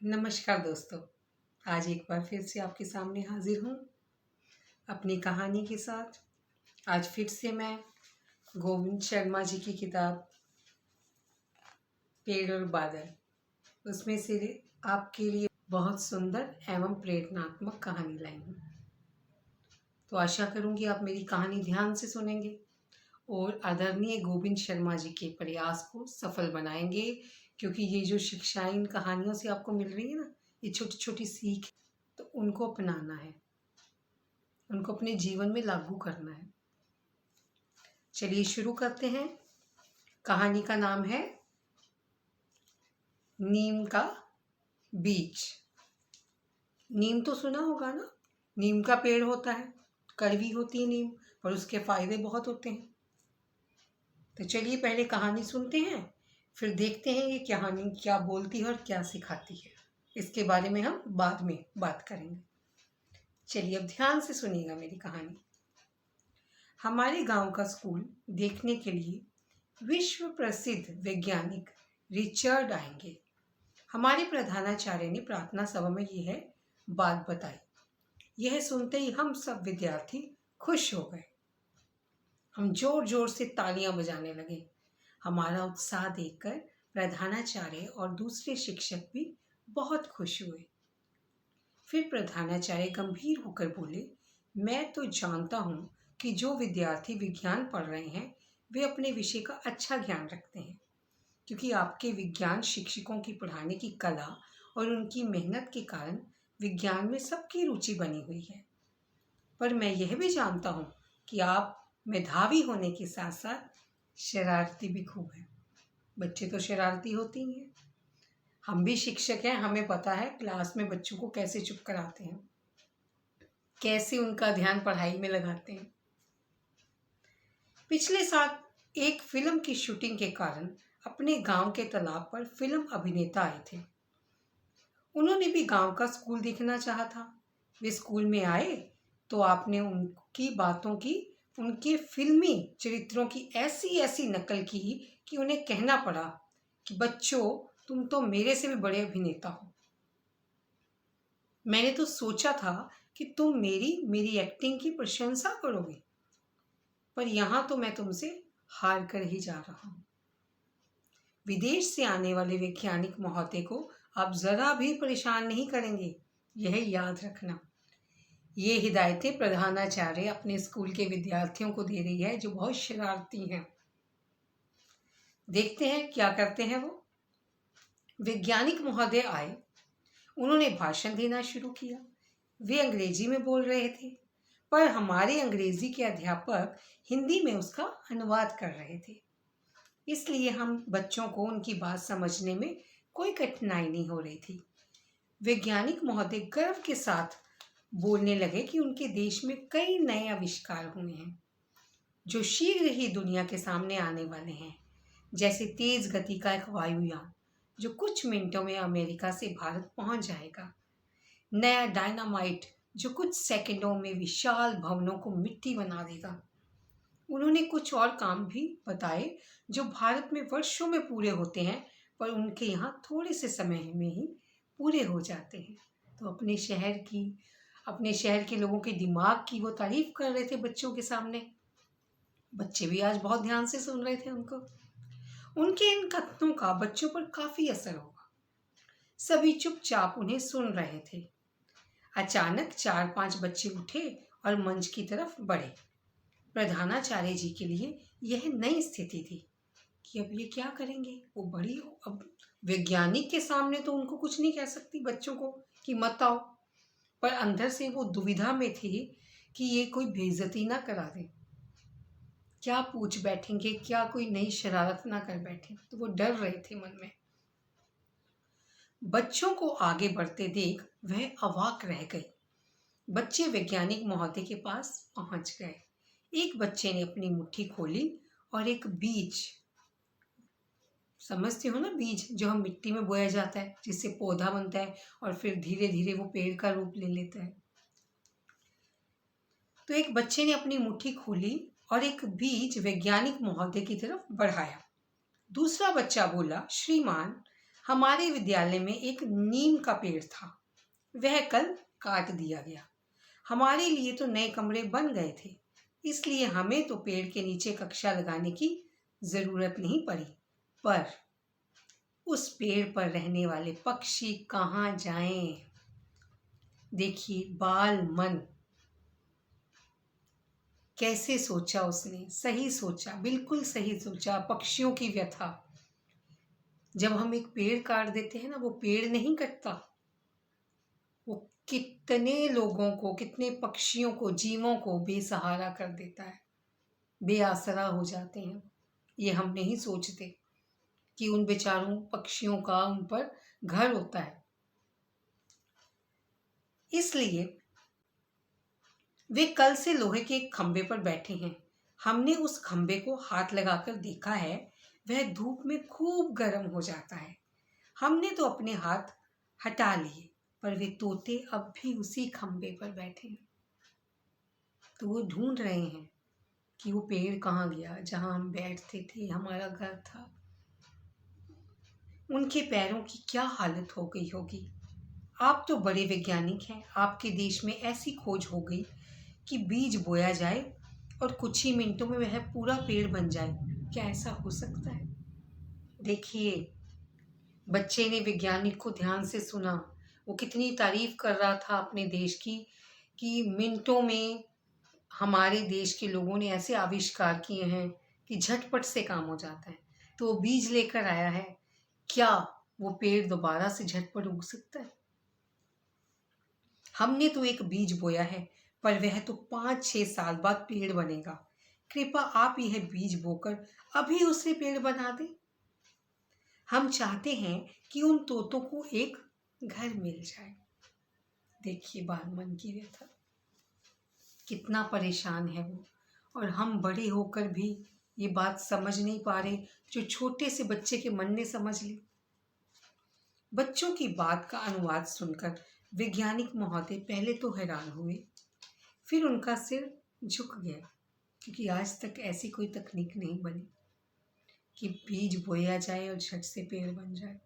नमस्कार दोस्तों। आज एक बार फिर से आपके सामने हाजिर हूँ अपनी कहानी के साथ। आज फिर से मैं गोविंद शर्मा जी की किताब पेड़ और बादल उसमें से आपके लिए बहुत सुंदर एवं प्रेरणात्मक कहानी लाई हूँ। तो आशा करूँगी आप मेरी कहानी ध्यान से सुनेंगे और आदरणीय गोविंद शर्मा जी के प्रयास को सफल बनाएंगे, क्योंकि ये जो शिक्षाएं इन कहानियों से आपको मिल रही है ना, ये छोटी छोटी सीख, तो उनको अपनाना है, उनको अपने जीवन में लागू करना है। चलिए शुरू करते हैं। कहानी का नाम है नीम का बीज। नीम तो सुना होगा ना, नीम का पेड़ होता है, कड़वी होती है नीम, पर उसके फायदे बहुत होते हैं। तो चलिए पहले कहानी सुनते हैं, फिर देखते हैं ये कहानी क्या बोलती है और क्या सिखाती है। इसके बारे में हम बाद में बात करेंगे। चलिए अब ध्यान से सुनिएगा मेरी कहानी। हमारे गांव का स्कूल देखने के लिए विश्व प्रसिद्ध वैज्ञानिक रिचर्ड आएंगे। हमारे प्रधानाचार्य ने प्रार्थना सभा में यह बात बताई। यह सुनते ही हम सब विद्यार्थी खुश हो गए। हम जोर जोर से तालियां बजाने लगे। हमारा उत्साह देखकर प्रधानाचार्य और दूसरे शिक्षक भी बहुत खुश हुए। फिर प्रधानाचार्य गंभीर होकर बोले, मैं तो जानता हूँ कि जो विद्यार्थी विज्ञान पढ़ रहे हैं वे अपने विषय का अच्छा ज्ञान रखते हैं, क्योंकि आपके विज्ञान शिक्षकों की पढ़ाने की कला और उनकी मेहनत के कारण विज्ञान में सबकी रुचि बनी हुई है। पर मैं यह भी जानता हूँ कि आप मेधावी होने के साथ साथ शरारती भी खूब हैं। बच्चे तो शरारती होती ही हैं। हम भी शिक्षक हैं, हमें पता है क्लास में बच्चों को कैसे चुप कराते हैं, कैसे उनका ध्यान पढ़ाई में लगाते हैं। पिछले साल एक फिल्म की शूटिंग के कारण अपने गांव के तालाब पर फिल्म अभिनेता आए थे। उन्होंने भी गांव का स्कूल देखना चाहा था। वे स्कूल में आए तो आपने उनकी बातों की, उनके फिल्मी चरित्रों की ऐसी ऐसी नकल की कि उन्हें कहना पड़ा कि बच्चों, तुम तो मेरे से भी बड़े अभिनेता हो। मैंने तो सोचा था कि तुम मेरी एक्टिंग की प्रशंसा करोगे, पर यहाँ तो मैं तुमसे हार कर ही जा रहा हूँ। विदेश से आने वाले वैज्ञानिक महोदय को आप जरा भी परेशान नहीं करेंगे, यह याद रखना। ये हिदायतें प्रधानाचार्य अपने स्कूल के विद्यार्थियों को दे रही है जो बहुत शरारती हैं। देखते हैं क्या करते हैं वो। वैज्ञानिक महोदय आए। उन्होंने भाषण देना शुरू किया। वे अंग्रेजी में बोल रहे थे, पर हमारे अंग्रेजी के अध्यापक हिंदी में उसका अनुवाद कर रहे थे, इसलिए हम बच्चों को उनकी बात समझने में कोई कठिनाई नहीं हो रही थी। वैज्ञानिक महोदय गर्व के साथ बोलने लगे कि उनके देश में कई नए आविष्कार हुए हैं जो शीघ्र ही दुनिया के सामने आने वाले हैं, जैसे तेज गति का एक वायुयान जो कुछ मिनटों में अमेरिका से भारत पहुंच जाएगा, नया डायनामाइट जो कुछ सेकंडों में विशाल भवनों को मिट्टी बना देगा। उन्होंने कुछ और काम भी बताए जो भारत में वर्षों में पूरे होते हैं, पर उनके यहाँ थोड़े से समय में ही पूरे हो जाते हैं। तो अपने शहर के लोगों के दिमाग की वो तारीफ कर रहे थे बच्चों के सामने। बच्चे भी आज बहुत ध्यान से सुन रहे थे उनको। उनके इन कथनों का बच्चों पर काफी असर हुआ। सभी चुपचाप उन्हें सुन रहे थे। अचानक 4-5 बच्चे उठे और मंच की तरफ बढ़े। प्रधानाचार्य जी के लिए यह नई स्थिति थी कि अब ये क्या करेंगे। वो बड़ी हो, अब वैज्ञानिक के सामने तो उनको कुछ नहीं कह सकती बच्चों को कि मत आओ, पर अंदर से वो दुविधा में थी कि ये कोई बेइज्जती ना करा दे, क्या पूछ बैठेंगे, क्या कोई नई शरारत ना कर बैठे। तो वो डर रहे थे मन में। बच्चों को आगे बढ़ते देख वह अवाक रह गए। बच्चे वैज्ञानिक महोदय के पास पहुंच गए। एक बच्चे ने अपनी मुट्ठी खोली और एक बीज, समझते हो ना, बीज जो हम मिट्टी में बोया जाता है जिससे पौधा बनता है और फिर धीरे धीरे वो पेड़ का रूप ले लेता है। तो एक बच्चे ने अपनी मुट्ठी खोली और एक बीज वैज्ञानिक महोदय की तरफ बढ़ाया। दूसरा बच्चा बोला, श्रीमान, हमारे विद्यालय में एक नीम का पेड़ था, वह कल काट दिया गया। हमारे लिए तो नए कमरे बन गए थे, इसलिए हमें तो पेड़ के नीचे कक्षा लगाने की जरूरत नहीं पड़ी। पर उस पेड़ पर रहने वाले पक्षी कहाँ जाएं? देखिए, बाल मन कैसे सोचा उसने। सही सोचा, बिल्कुल सही सोचा। पक्षियों की व्यथा। जब हम एक पेड़ काट देते हैं ना, वो पेड़ नहीं कटता, वो कितने लोगों को, कितने पक्षियों को, जीवों को बेसहारा कर देता है, बेआसरा हो जाते हैं। ये हम नहीं सोचते कि उन बेचारों पक्षियों का उन पर घर होता है। इसलिए वे कल से लोहे के एक खंबे पर बैठे हैं। हमने उस खंबे को हाथ लगाकर देखा है, वह धूप में खूब गर्म हो जाता है। हमने तो अपने हाथ हटा लिए, पर वे तोते अब भी उसी खंबे पर बैठे हैं। तो वो ढूंढ रहे हैं कि वो पेड़ कहाँ गया जहाँ हम बैठते थे, हमारा घर था। उनके पैरों की क्या हालत हो गई होगी। आप तो बड़े वैज्ञानिक हैं, आपके देश में ऐसी खोज हो गई कि बीज बोया जाए और कुछ ही मिनटों में वह पूरा पेड़ बन जाए। क्या ऐसा हो सकता है? देखिए, बच्चे ने वैज्ञानिक को ध्यान से सुना। वो कितनी तारीफ कर रहा था अपने देश की कि मिनटों में हमारे देश के लोगों ने ऐसे आविष्कार किए हैं कि झटपट से काम हो जाता है। तो वो बीज लेकर आया है। क्या वो पेड़ दोबारा से झटपट उग सकता है? हमने तो एक बीज बोया है, पर वह तो 5-6 साल बाद पेड़ बनेगा। कृपया आप यह बीज बोकर अभी उसे पेड़ बना दें। हम चाहते हैं कि उन तोतों को एक घर मिल जाए। देखिए, बाल मन की व्यथा, कितना परेशान है वो। और हम बड़े होकर भी ये बात समझ नहीं पा रहे जो छोटे से बच्चे के मन ने समझ ली। बच्चों की बात का अनुवाद सुनकर वैज्ञानिक महोदय पहले तो हैरान हुए, फिर उनका सिर झुक गया, क्योंकि आज तक ऐसी कोई तकनीक नहीं बनी कि बीज बोया जाए और झट से पेड़ बन जाए।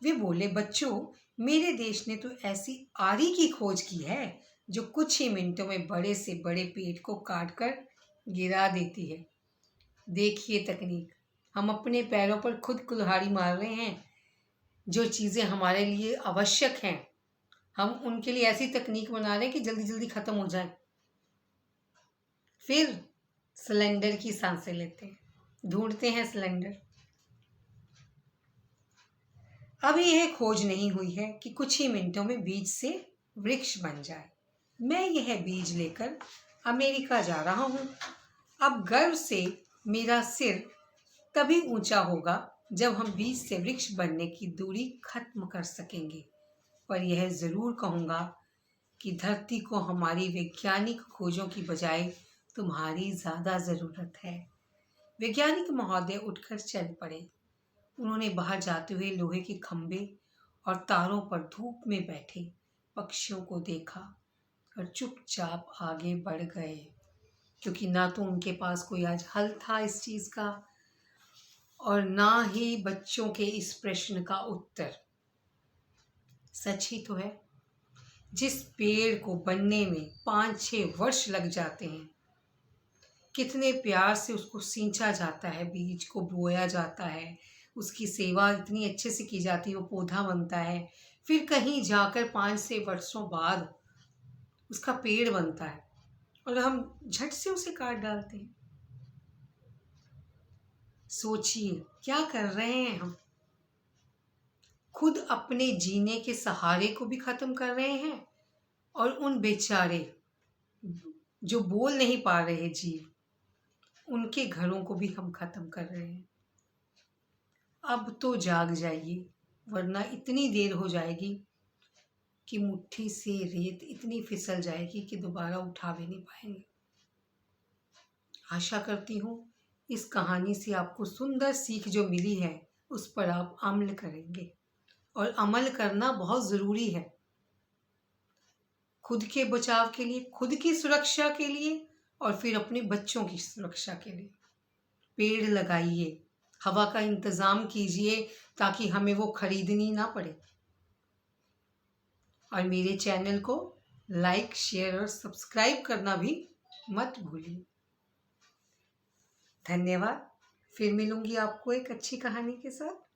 वे बोले, बच्चों, मेरे देश ने तो ऐसी आरी की खोज की है जो कुछ ही मिनटों में बड़े से बड़े पेड़ को काट कर गिरा देती है। देखिए तकनीक, हम अपने पैरों पर खुद कुल्हाड़ी मार रहे हैं। जो चीज़ें हमारे लिए आवश्यक हैं, हम उनके लिए ऐसी तकनीक बना रहे हैं कि जल्दी जल्दी खत्म हो जाए। फिर सिलेंडर की सांसें लेते हैं, ढूंढते हैं सिलेंडर। अभी यह खोज नहीं हुई है कि कुछ ही मिनटों में बीज से वृक्ष बन जाए। मैं यह बीज लेकर अमेरिका जा रहा हूँ। अब गर्व से मेरा सिर तभी ऊंचा होगा जब हम बीज से वृक्ष बनने की दूरी खत्म कर सकेंगे। पर यह जरूर कहूँगा कि धरती को हमारी वैज्ञानिक खोजों की बजाय तुम्हारी ज़्यादा ज़रूरत है। वैज्ञानिक महोदय उठकर चल पड़े। उन्होंने बाहर जाते हुए लोहे के खंभे और तारों पर धूप में बैठे पक्षियों को देखा और चुपचाप आगे बढ़ गए, क्योंकि ना तो उनके पास कोई आज हल था इस चीज़ का और ना ही बच्चों के इस प्रश्न का उत्तर। सच ही तो है, जिस पेड़ को बनने में 5-6 वर्ष लग जाते हैं, कितने प्यार से उसको सींचा जाता है, बीज को बोया जाता है, उसकी सेवा इतनी अच्छे से की जाती है, वो पौधा बनता है, फिर कहीं जाकर 5 से वर्षों बाद उसका पेड़ बनता है और हम झट से उसे काट डालते हैं। सोचिए क्या कर रहे हैं हम। खुद अपने जीने के सहारे को भी खत्म कर रहे हैं और उन बेचारे जो बोल नहीं पा रहे जीव, उनके घरों को भी हम खत्म कर रहे हैं। अब तो जाग जाइए, वरना इतनी देर हो जाएगी कि मुट्ठी से रेत इतनी फिसल जाएगी कि दोबारा उठा भी नहीं पाएंगे। आशा करती हूँ इस कहानी से आपको सुंदर सीख जो मिली है उस पर आप अमल करेंगे, और अमल करना बहुत ज़रूरी है। खुद के बचाव के लिए, खुद की सुरक्षा के लिए और फिर अपने बच्चों की सुरक्षा के लिए। पेड़ लगाइए, हवा का इंतज़ाम कीजिए ताकि हमें वो खरीदनी ना पड़े। और मेरे चैनल को लाइक, शेयर और सब्सक्राइब करना भी मत भूलिए। धन्यवाद। फिर मिलूंगी आपको एक अच्छी कहानी के साथ।